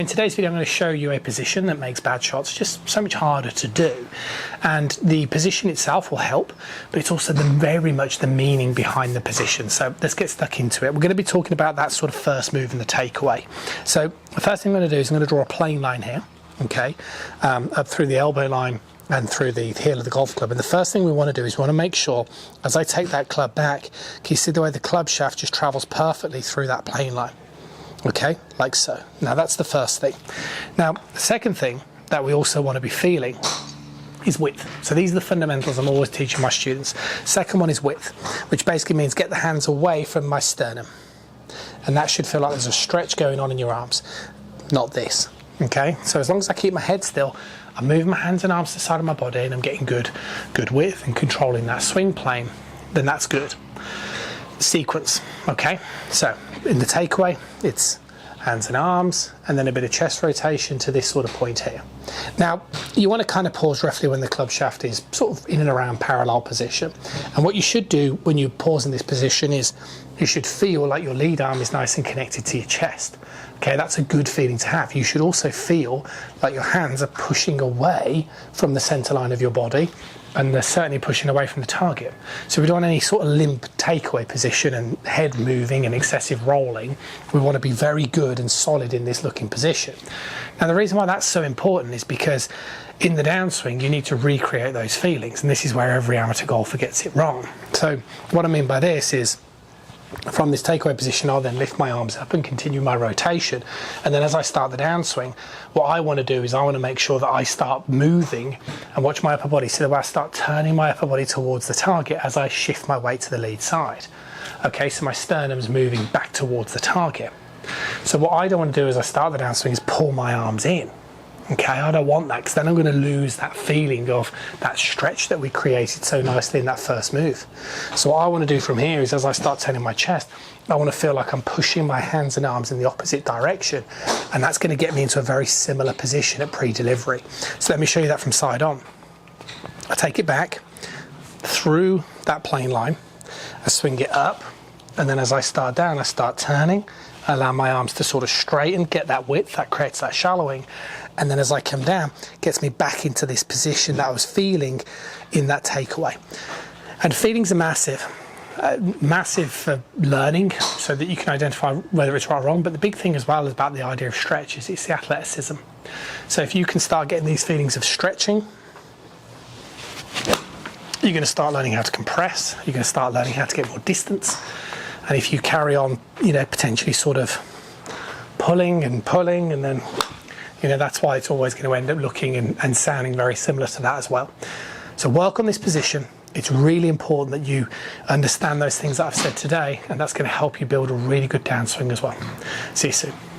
today's video I'm going to show you a position that makes bad shots just so much harder to do, and the position itself will help, but it's also very much the meaning behind the position. So let's get stuck into it. We're going to be talking about that sort of first move and the takeaway. So the first thing I'm going to do is I'm going to draw a plane line here, okay, up through the elbow line and through the heel of the golf club. And the first thing we want to do is we want to make sure, as I take that club back, can you see the way the club shaft just travels perfectly through that plane line? Okay, like so. Now that's the first thing. Now the second thing that we also want to be feeling is width. So these are the fundamentals I'm always teaching my students. Second one is width, which basically means get the hands away from my sternum. And that should feel like there's a stretch going on in your arms, not this. Okay, so as long as I keep my head still, I'm moving my hands and arms to the side of my body and I'm getting good width and controlling that swing plane, then that's good. Sequence, okay? So in the takeaway, it's hands and arms and then a bit of chest rotation to this sort of point here. Now, you want to kind of pause roughly when the club shaft is sort of in and around parallel position. And what you should do when you pause in this position is you should feel like your lead arm is nice and connected to your chest. Okay, that's a good feeling to have. You should also feel like your hands are pushing away from the center line of your body, and they're certainly pushing away from the target. So we don't want any sort of limp takeaway position and head moving and excessive rolling. We want to be very good and solid in this looking position. Now the reason why that's so important is because in the downswing you need to recreate those feelings, and this is where every amateur golfer gets it wrong. So what I mean by this is, from this takeaway position, I'll then lift my arms up and continue my rotation. And then as I start the downswing, what I want to do is I want to make sure that I start moving and watch my upper body, so that I start turning my upper body towards the target as I shift my weight to the lead side. Okay, so my sternum's moving back towards the target. So what I don't want to do as I start the downswing is pull my arms in. Okay, I don't want that, because then I'm going to lose that feeling of that stretch that we created so nicely in that first move. So what I want to do from here is, as I start turning my chest, I want to feel like I'm pushing my hands and arms in the opposite direction, and that's going to get me into a very similar position at pre-delivery. So let me show you that from side on. I take it back through that plane line, I swing it up, and then as I start down, I start turning, I allow my arms to sort of straighten, get that width, that creates that shallowing. And then as I come down, it gets me back into this position that I was feeling in that takeaway. And feelings are massive for learning, so that you can identify whether it's right or wrong. But the big thing as well is about the idea of stretch is it's the athleticism. So if you can start getting these feelings of stretching, you're going to start learning how to compress, you're going to start learning how to get more distance. And if you carry on, potentially sort of pulling, and then, that's why it's always going to end up looking and sounding very similar to that as well. So work on this position. It's really important that you understand those things that I've said today, and that's going to help you build a really good downswing as well. See you soon.